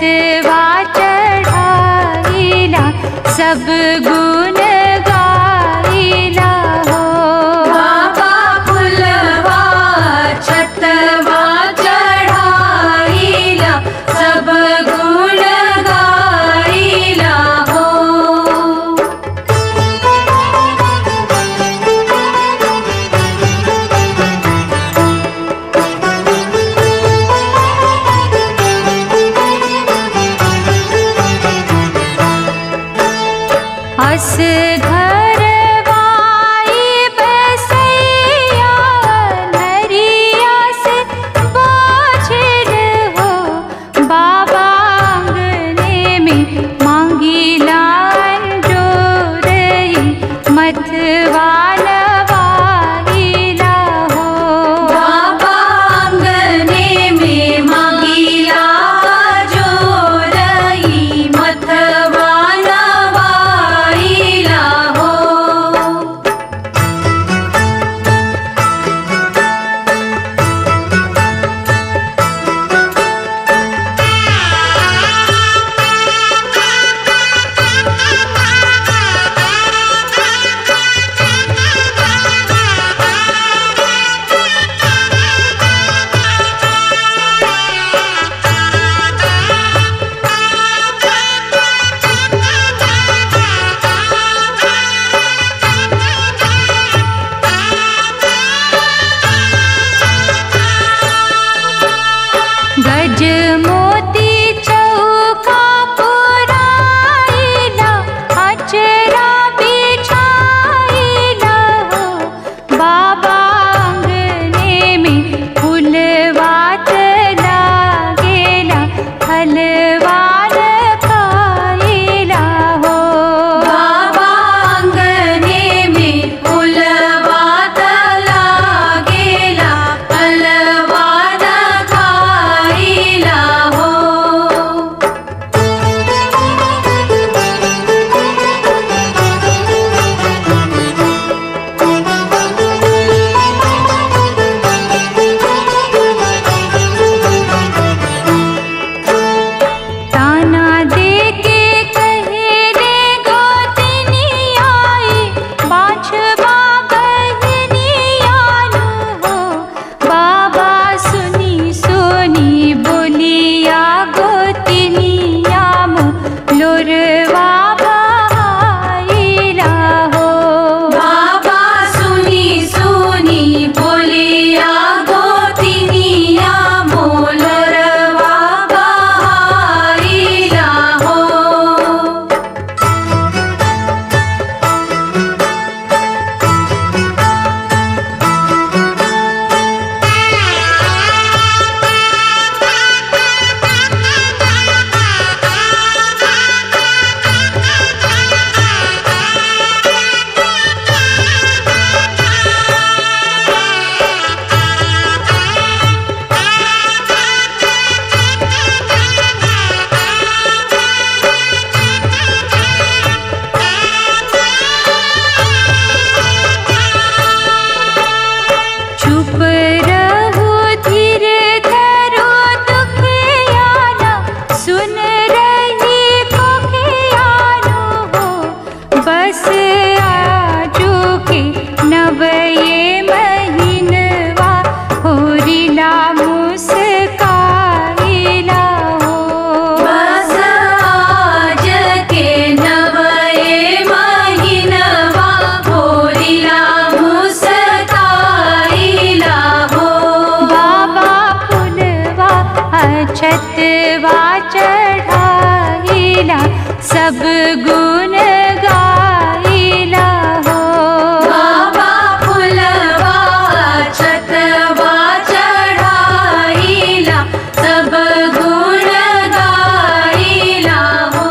अक्षतवा चढ़ाईला सब गुण गाईला हो। बाबा फुलवा अक्षतवा चढ़ाईला सब गुण गाईला हो। अस घरवाई बसैया नरिया से बाझल हो। बाबा आंगने में मांगीला अंजोरई मथवा नवाईला हो। बाबा आंगने में मांगीला जोरई मथवा नवाईला हो। गज मोती चौका पुराईला अचरा बिछाईला हो। बाबा आंगने में फूलवात लागेला फलवान खाईला हो। बाबा आंगने में फुलवात लागेला फलवान खाईला हो। ताना देके कहेले गोतनी आई बाछवा बहनी आनु हो। बाबा सुनी सुनी बोलिया गोतनिया मो लोरवा बहाईला हो। बाबा सुनी सुनी बोलिया गोतिनिया मोलरवा बहाईला हो। चुप रहू धीर धरो दुखियाना सुन रही कोखियानो हो। बस आजू के नवये महीनवा होरिला मुस्काईला हो। बस आज के नवये महीनवा होरिला मुस्काईला हो। बाबा फुलवा अक्षतवा चढ़ाईला सब गुण गाईला हो। बाबा फुलवा अक्षतवा चढ़ाईला सब गुण गाईला हो।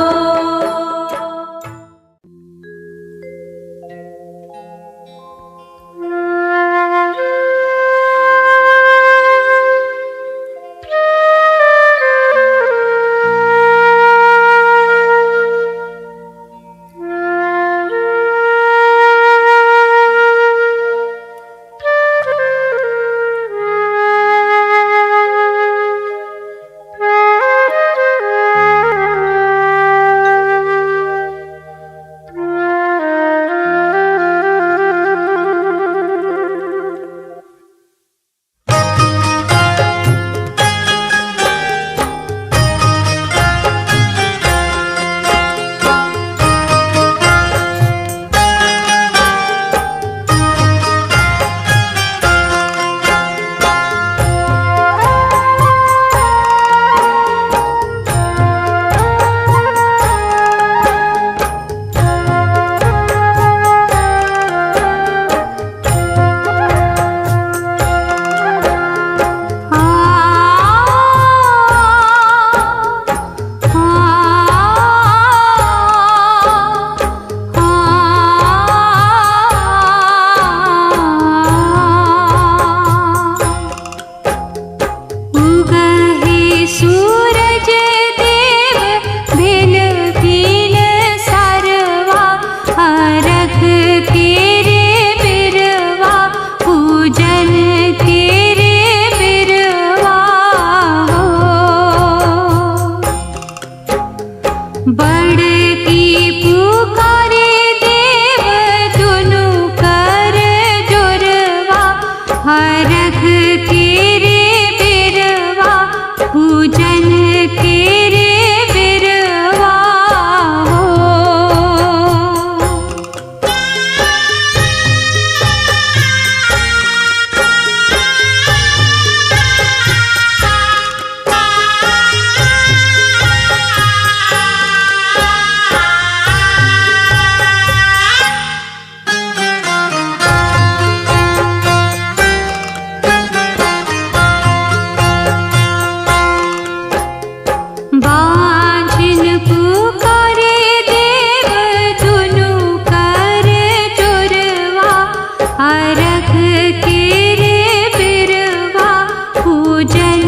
पूजन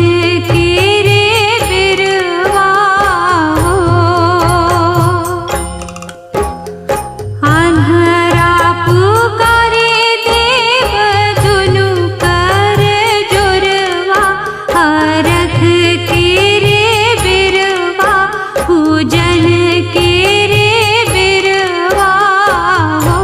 के रे बिरवा हो। अन्हरा पुकारे देव दुनु कर जोरवा, हरख के रे बिरवा पूजन के रे बिरवा हो।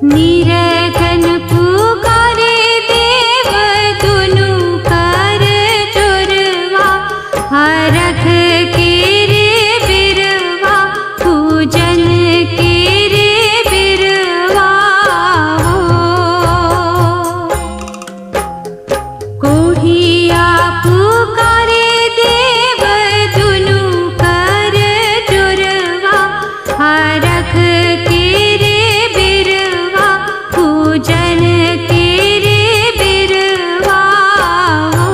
निरखन पुकारे देव दुनु कर जोरवा, हरख के रे बिरवा पूजन के रे बिरवा हो। कोढ़िया पुकारे देव दुनु कर जोरवा, हरख के रे बिरवा पूजन के रे बिरवा हो।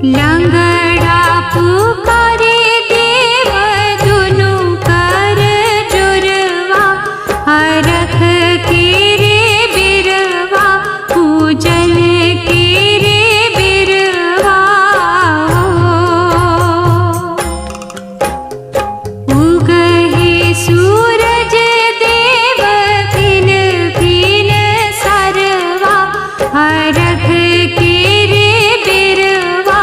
लंगड़ा पुकारे देव दुनु कर जोरवा, हरख के रे बिरवा पूजन के रे बिरवा हो। उगहे सूरज देव फिन फिन सरवा, हरख के रे बिरवा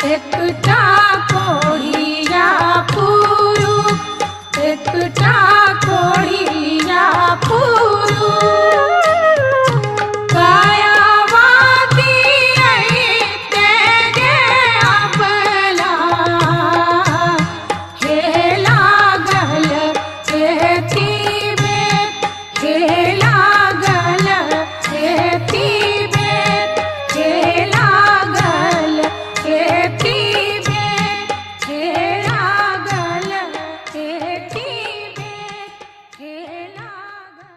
एकटा कोढ़िया पुरु, एकटा कोढ़िया पुरु। कायावाती अइते गे अबला, हे लागल एथी में, हे लागल एथी में, हे लागल एथी में, हे लागल एथी में, हे लागल।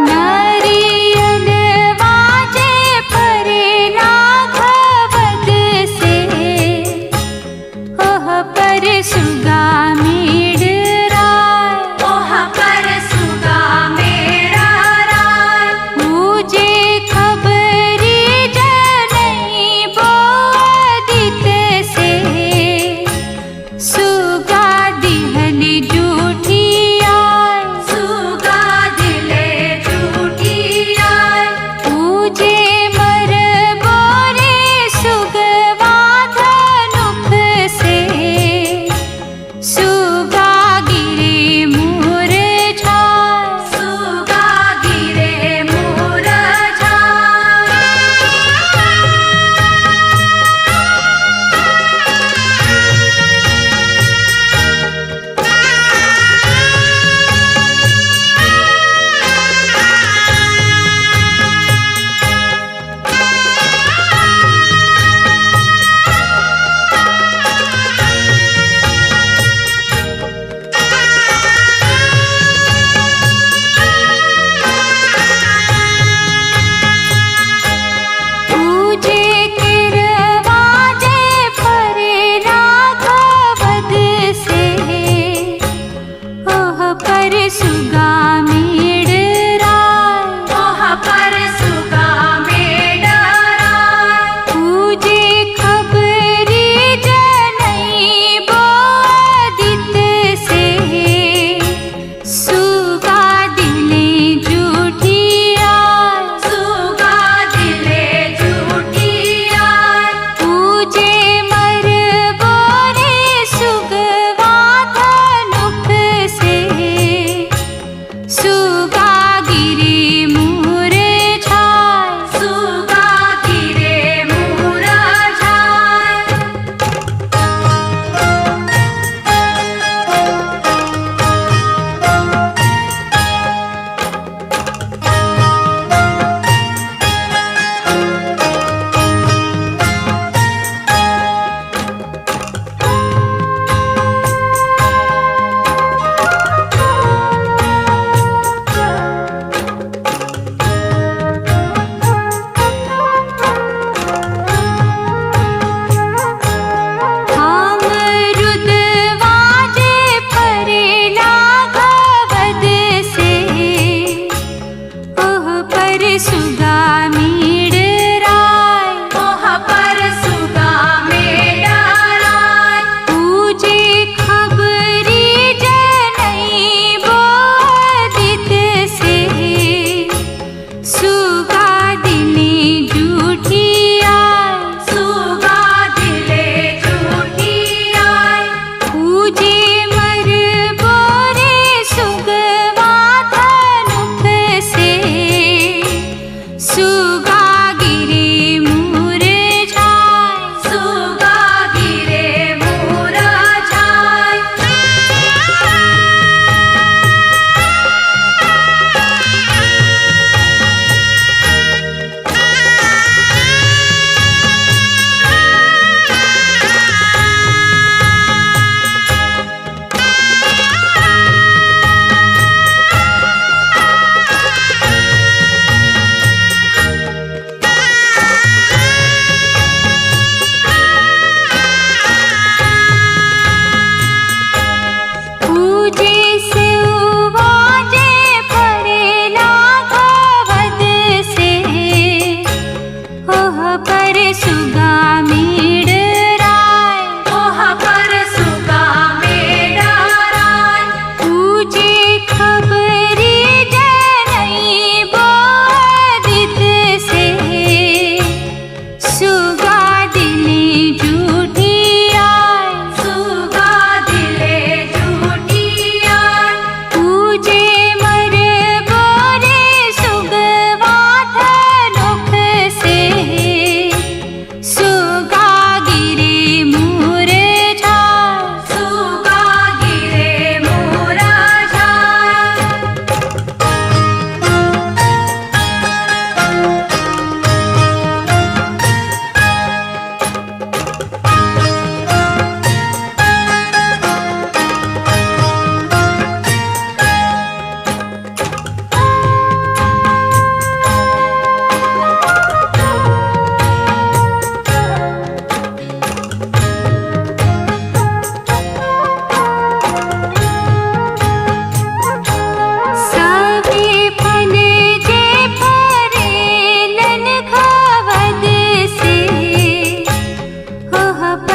नरियल वाजे परे राघवद से, ओह पर सुगा मेड़राय, ओह पर सुगा मेरा राय। मुझे खबरी जनई बोदित से, सुगा दिहल जूठी आय, सुगा दिले झूठी आय। मुझे मर बोरे सुगवा धनुख से,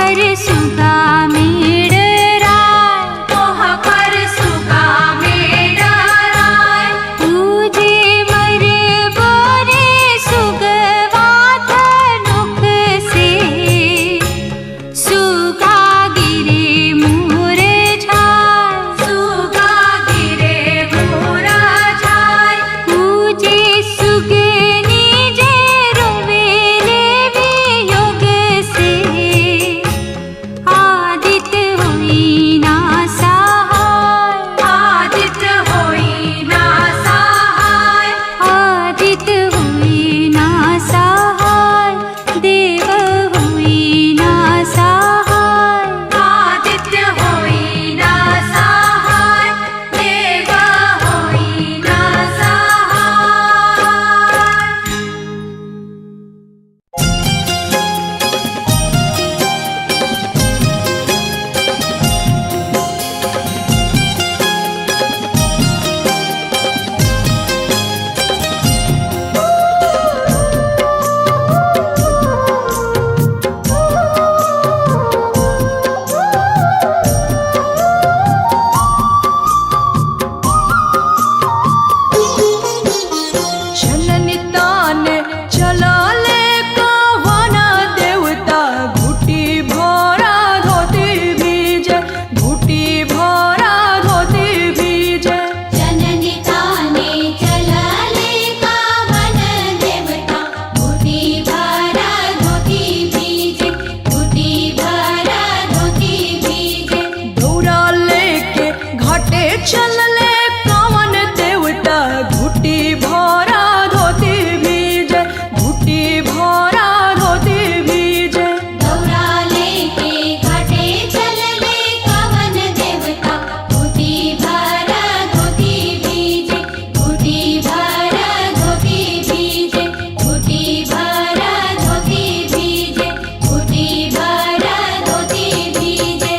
पर सुगा मेडराय, मोह पर सुगा मेडराय। पूजे मर बोरे सुगवा धनुक से, सुगा गिरे मुरझाय, सुगा गिरे मुरझाय। पूजे सुगनी जे रोवेले वियोग से, आदित्य होई ना सहाय, आदित्य होई ना सहाय। आदित्य होई ना सहाय, देव होई ना सहाय। आदित्य होई ना सहाय, देव होई ना जननी ताने चलाले कावना देवता, घुटी भरा धोती भीजे, घुटी भरा धोती भीजे। जननी ताने चलाले कावन देवता, घुटी भरा धोती भीजे, घुटी भरा धोती भीजे। दौरा लेके घाटे चलले कावन देवता, घुटी भरा धोती भीजे, घुटी भरा धोती भीजे। दौरा लेके घाटे चलले कावन देवता, घुटी भरा धोती भीजे, घुटी भरा धोती भीजे, घुटी भरा धोती भीजे, घुटी भरा धोती भीजे।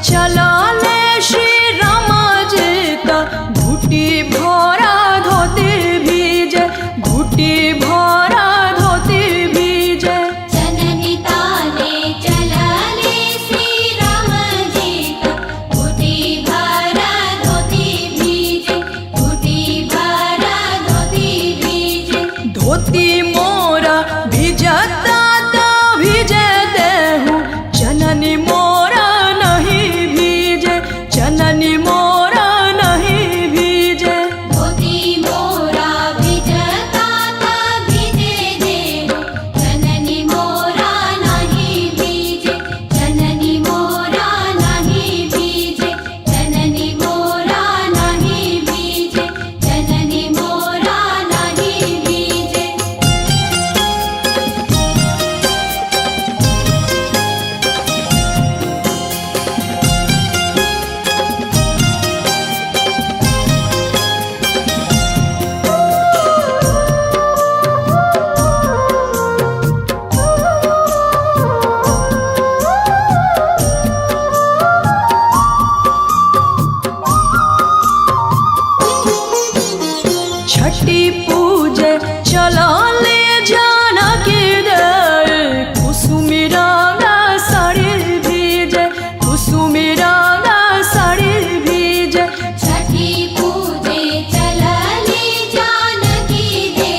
चला ले श्री राम जी का घुटी भरा धोती भीजे घुटी भरा धोती भीजे जननी ताने चलले श्री राम जी का घुटी भरा धोती भीजे घुटी भरा धोती भीजे धोती मोरा भिजता तो भिजे देहूँ जननी मोरा नहीं भीजे जननी मोरा नहीं भीजे धोती मोरा भिजता ता भिजे देहु जननी मोरा नहीं भीजे जननी मोरा नहीं भीजे जननी मोरा नहीं भीजे जननी मोरा नहीं भीजे छठी पूजे चला ले जाना के दे कुसुमी रंगा साड़ी भीजे कुसुमी रंगा साड़ी भीजे छठी पूजे चलले जानकी दे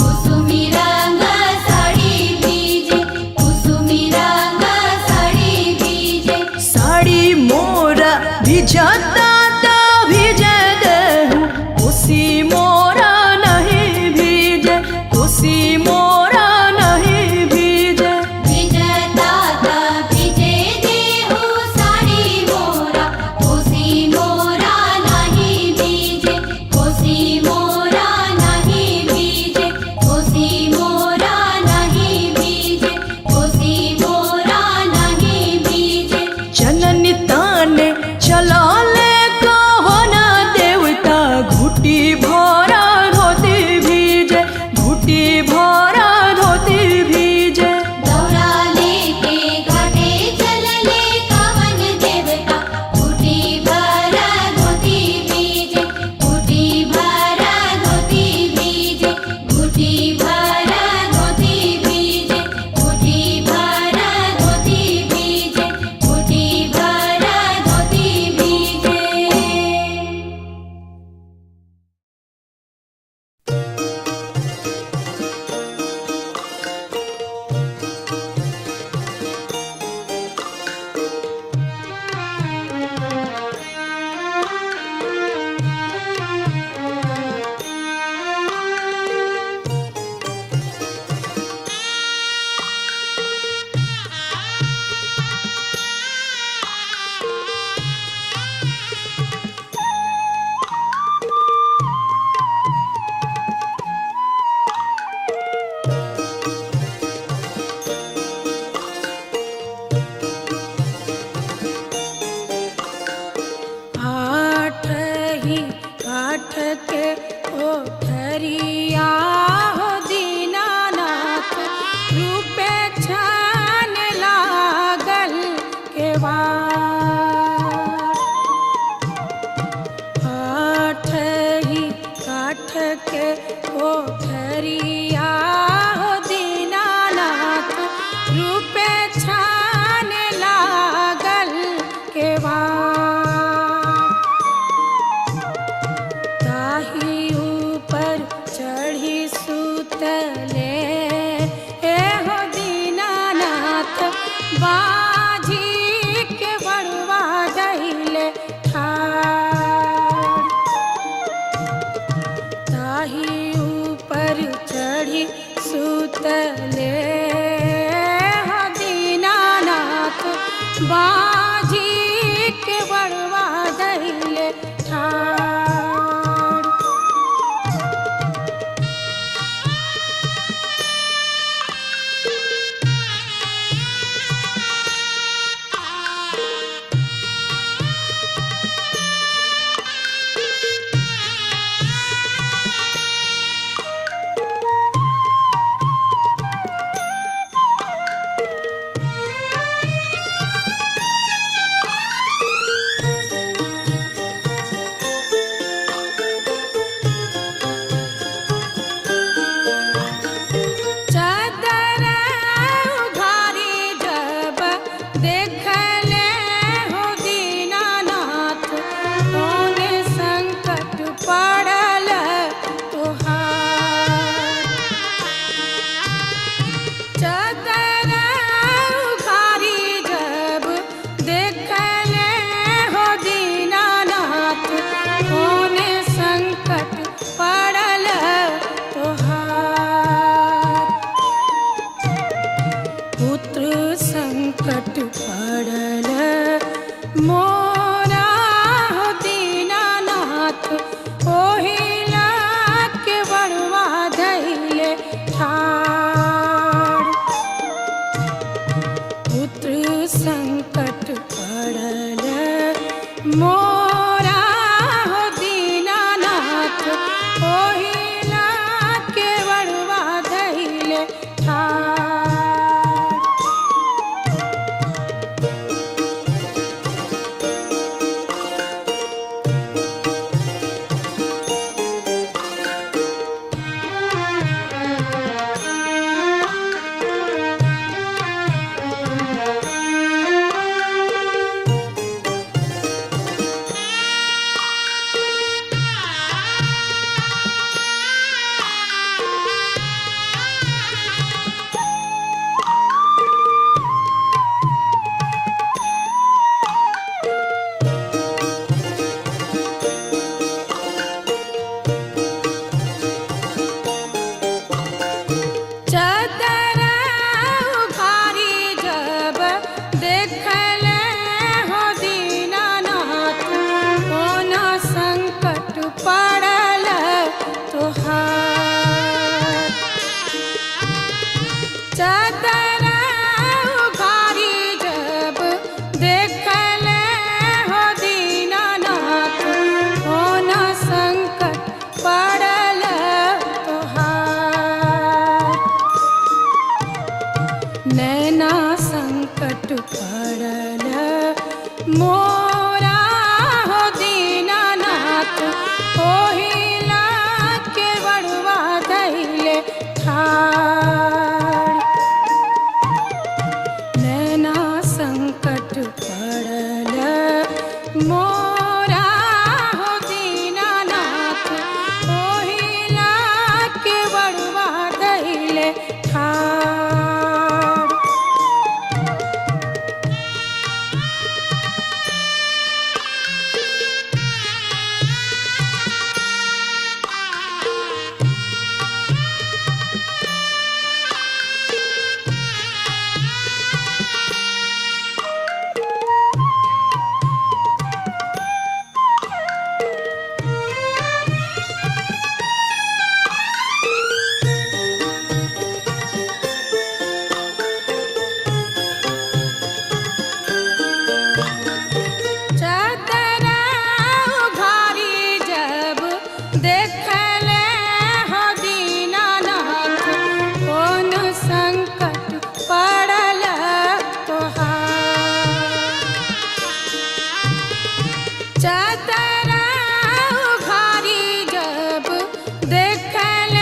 कुसुमी रंग साड़ी भीजे कुसुमी रंग साड़ी भीजे साड़ी मोरा भिजता तो भिजे देहूँ कुसी मोरा नहीं भीजे कुसी मोरा नहीं भीजे भिजता ता भिजे देहु साड़ी मोरा कोसी मोरा नहीं भीजे कोसी मोरा नहीं भीजे कोसी मोरा नहीं भीजे कोसी मोरा नहीं भीजे जननी ताने चला ले कहो ना देवता घुटी भरा धोती भीजे घुटी भरा धोती भीजे दौरा लेके घाटे चलले कवन देवता घुटी भरा धोती भीजे घुटी भरा धोती भीजे घुटी भरा धोती भीजे घुटी भरा धोती भीजे घुटी भरा धोती भीजे आठ ही काठ के ओठरिया हो दीनानाथ रूपे छान लागल केवाड़ आठ ही काठ के ओठरिया हो दीनानाथ रूपे छान लागल केवाड़ ताही ऊपर चढ़ी सुतले हो दीनानाथ बाजी के बड़वा गईले ठाड़ ताही ऊपर चढ़ी सुतले हो दीनानाथ बाजी के बड़वा गईले ठाड़ मोरा हो दीनानाथ ओहिला के बड़वा धैले ठाड़। पुत्र संकट पड़ल मोरा हो दीनानाथ ओहिला के बड़वा धैले ठाड़। चदरा उघारी जब देखल हो दीनानाथ कोन संकट पड़ल तोहार। चदरा उघारी जब देखल हो दीनानाथ कोन संकट पड़ल तोहार। नैना संकट पड़ल मोरा हो दीनानाथ ओहिला के बड़वा धैले ठाड़। नैना संकट पड़ल मोरा हो दीनानाथ ओहिला के बड़वा धैले ठाड़। चदरा उघारी जब देखल हो दीनानाथ कोन संकट पड़ल तोहार। चदरा उघारी जब देखल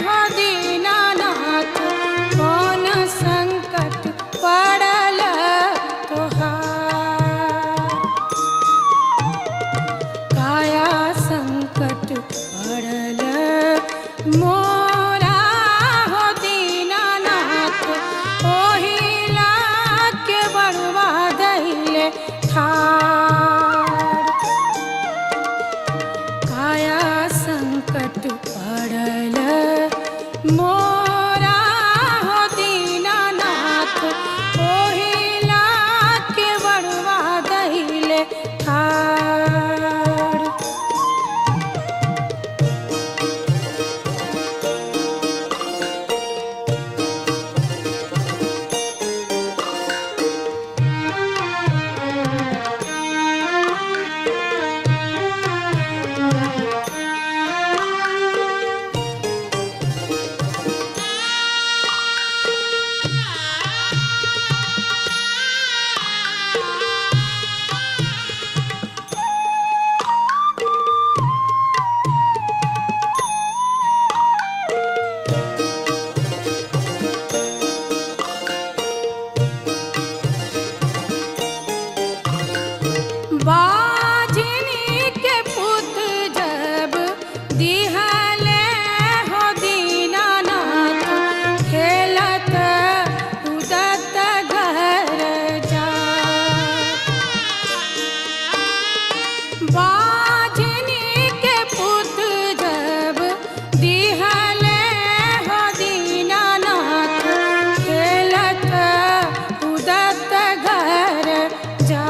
हो दीनानाथ कोन संकट पड़ल तोहार। काया संकट पड़ल मोरा हो दीनानाथ ओहिला के बड़वा धैले ठाड़। काया संकट पड़ल मोरा हो दीनानाथ ओहिला के बड़वा धैले ठाड़। जा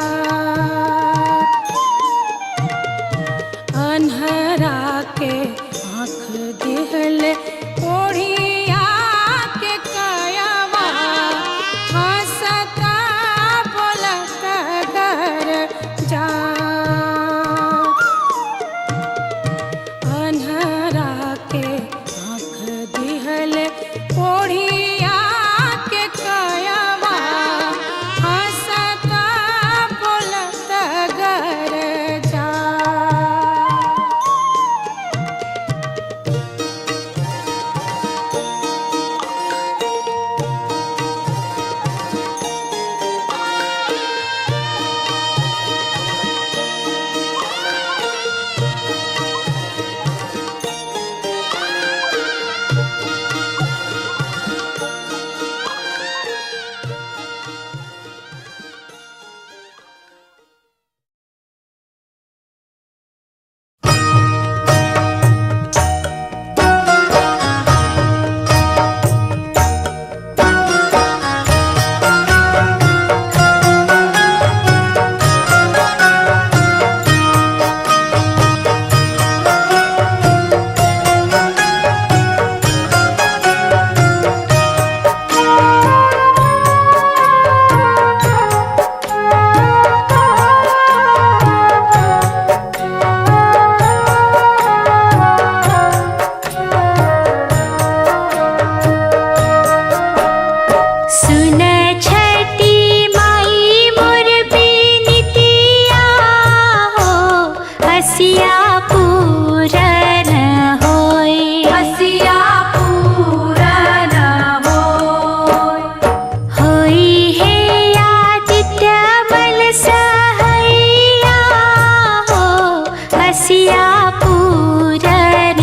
हसिया पूरन होय हसिया पूरन होय होई हे आदित्य बल सहैया हो हसिया पूरन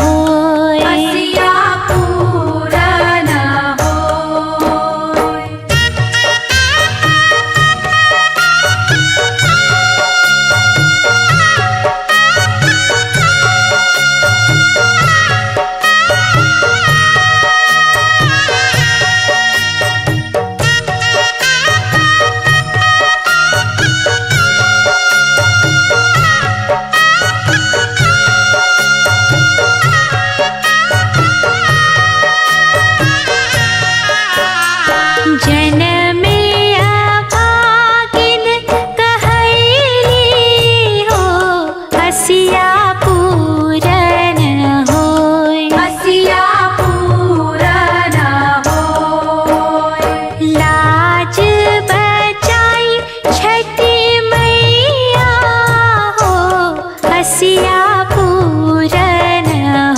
होय हसिया पूरन होय जनमे अभागिन कहैली हो हसिया पूरन होय हसिया पूरन होय लाज बचाई छठी मैया हो हसिया पूरन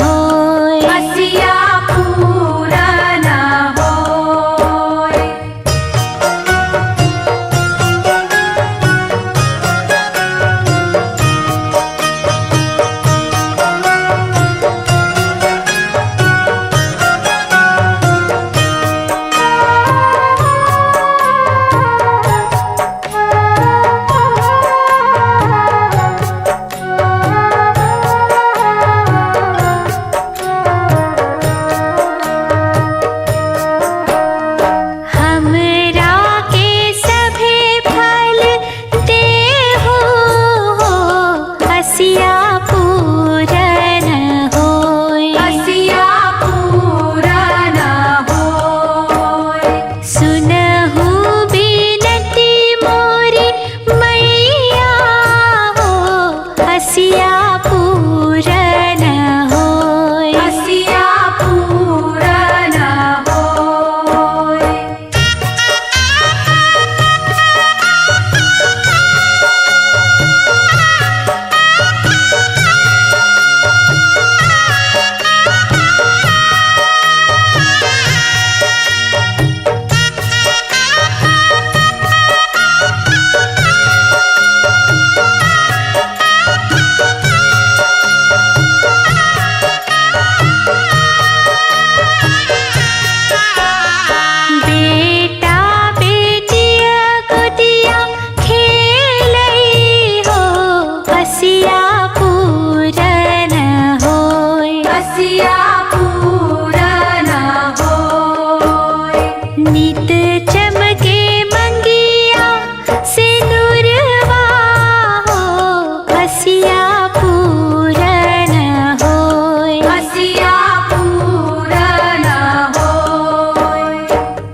होय हसिया पूरन होय हमरा के सभे फल देहु हो हसिया पूरन होय हसिया पूरन होय सुनहु बिनती मोरी मैया हो हसिया पूरन होय हसिया पूरन होय बेटा बेटिया गोदिया खेलै हो हसिया पूरन होय हसिया पूरन होय नित चमके मंगिया सिनुरवा हो हसिया पूरन होय हसिया पूरन होय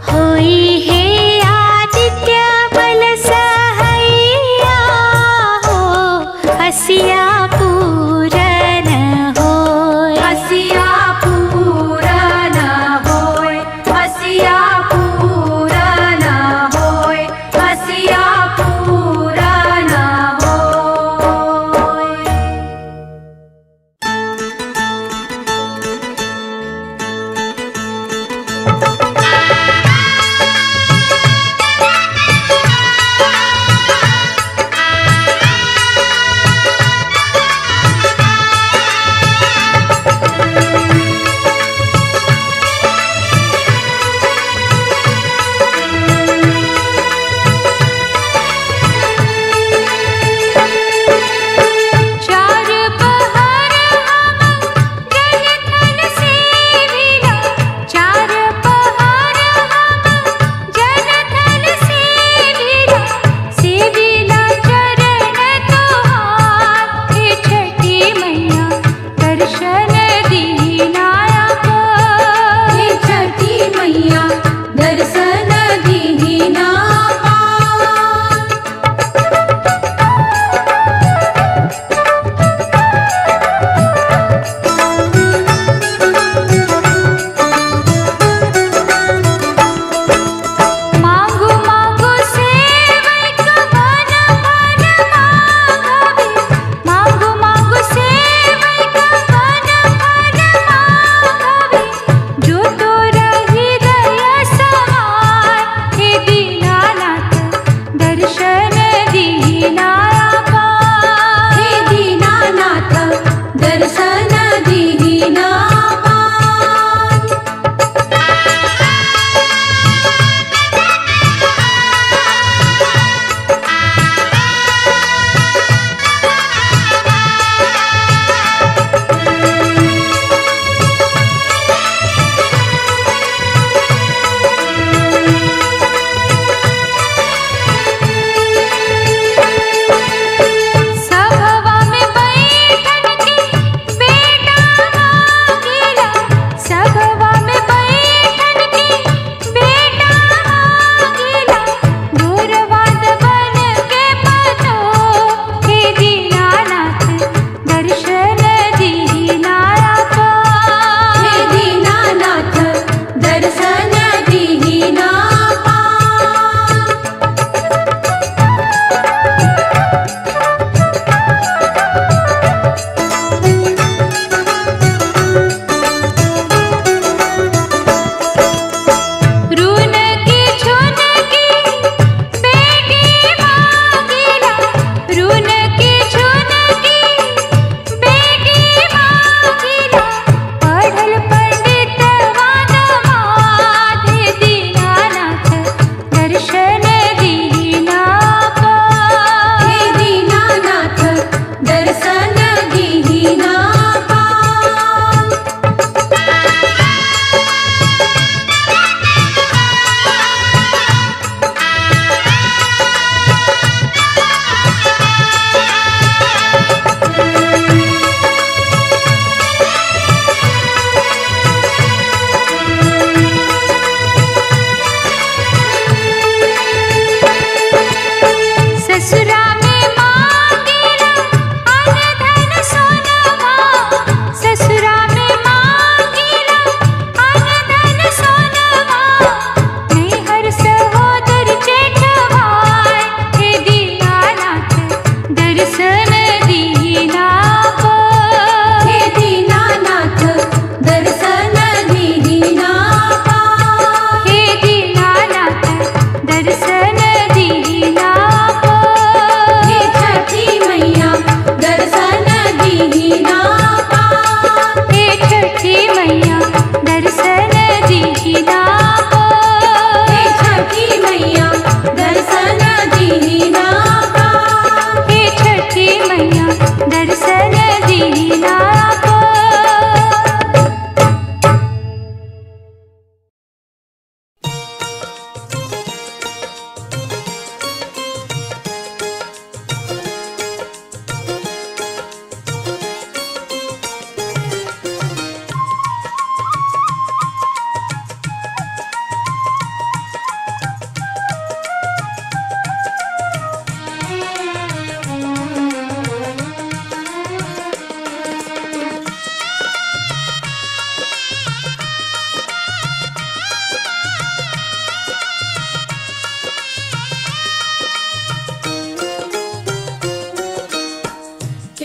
होई हे आदित्य बल सहैया हो हसिया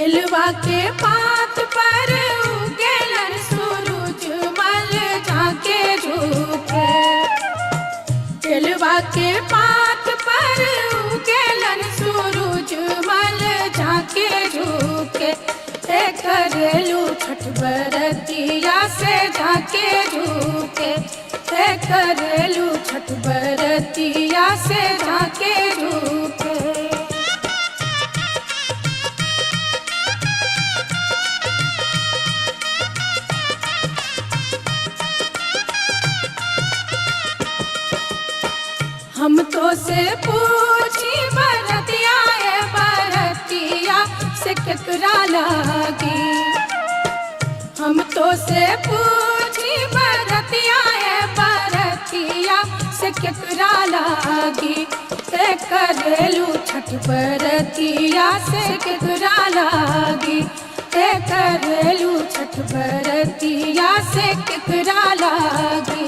केलवा के पात पर उगेलन सूरज मल झाके झुके। केलवा के पात पर उगेलन सूरज मल झाके झुके। करेलू छठ बरतिया से झाके झुके। करेलू छठ बरतिया से झाके झुके। हम तो से पूछी बरतिया है बरतिया से केकरा लागी। हम तो से पूछी बरतिया है बरतिया से केकरा लागी। करेलू छठ बरतिया से केकरा लागी। करेलू छठ बरतिया से केकरा लागी।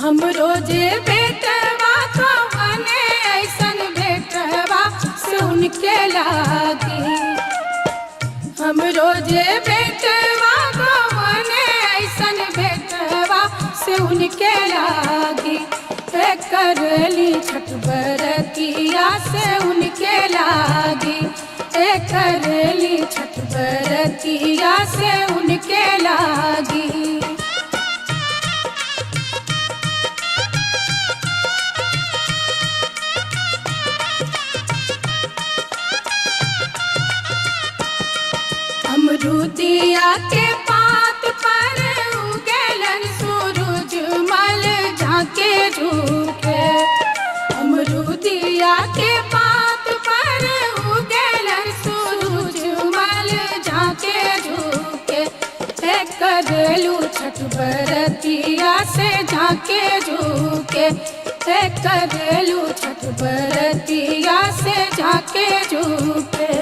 हम रोजे बेटवा कवने ऐसन बेटवा से उनके लागी। हम रोजे बेटवा कवने ऐसन बेटवा से उनके लागी। करली छठ बरतिया से उनके लागी। करली छठ बरतिया से उनके लागी। अमरूदिया के पात पर उगेलन सूरज मल झाके झुके। अमरूदिया के पात पर उगेलन सूरज मल झाके झुके। करेलू छठ बरतिया से झाके झुके। करेलू छठ बरतिया से झाके झुके।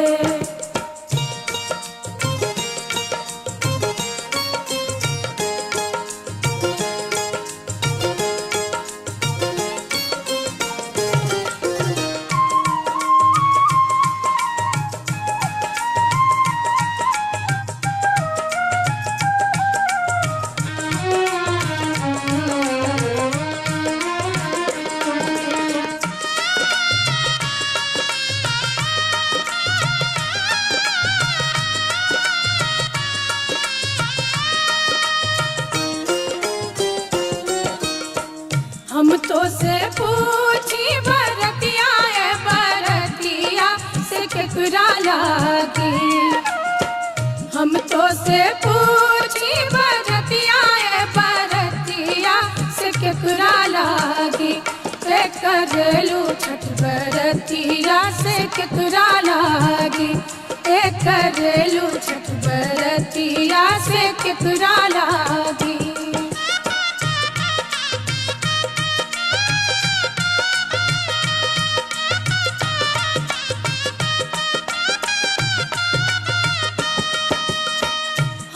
हम तो से पूछी बरतिया है बरतिया से केकरा लागी। हम तो से पूछी बरतिया है बरतिया से केकरा लागी। करेलू छठ बरतिया से केकरा लागी। करेलू छठ बरतिया से केकरा लागी।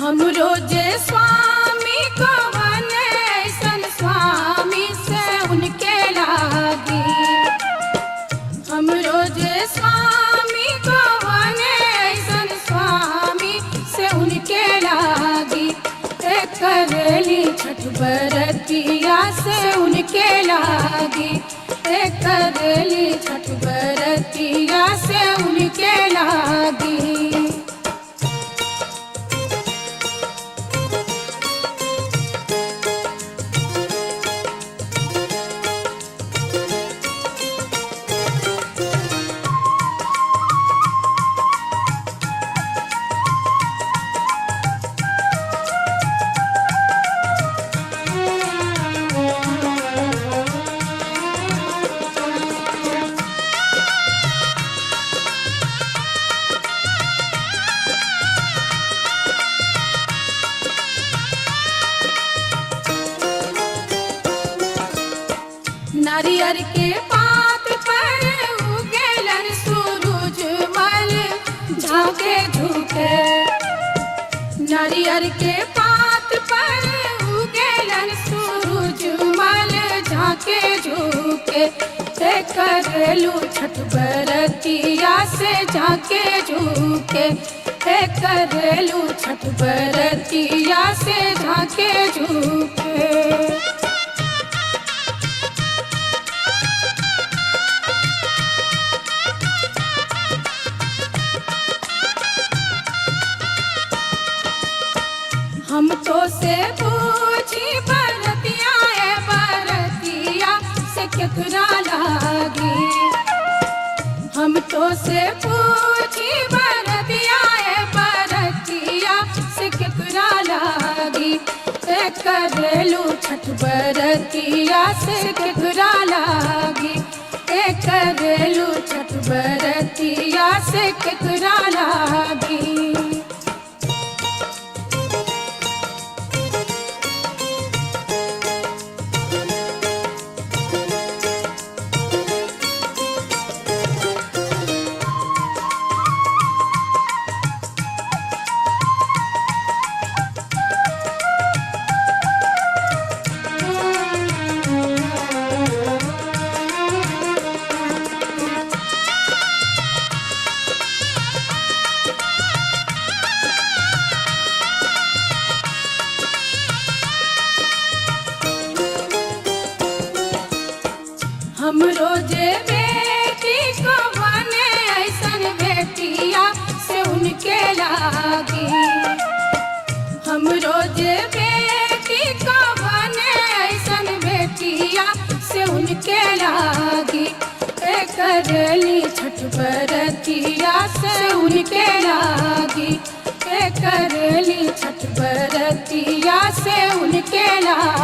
हम रोजे स्वामी कवन ऐसन स्वामी से उनके लागी। हम रोजे स्वामी कवन ऐसन स्वामी से उनके लागी। करेली छठ बरतिया से उनके लागी। करेली छठ बरतिया से उनके लागी। नारियर के पात पर उगेलन सूरज मल झाके झुके। नारियर के पात पर उगेलन सूरज मल झाके झुके। ते करेलू छठ बरतिया से झाके झुके। ते करेलू छठ बरतिया से झाके झुके। हम तो से पूछी बरतिया है बरतिया से केकरा लागी। हम तो से पूछी बरतिया है बरतिया से केकरा लागी। ते करेलू छठ बरतिया से केकरा लागी। ते करेलू छठ बरतिया से केकरा लागी। हम रोजे बेटी को बने ऐसन बेटिया से उनके लागी। हम रोजे बेटी को बने ऐसन बेटिया से उनके लागी। ते करेली छठ बरतिया से उनके लागी। ते करेली छठ बरतिया से उनके लागी।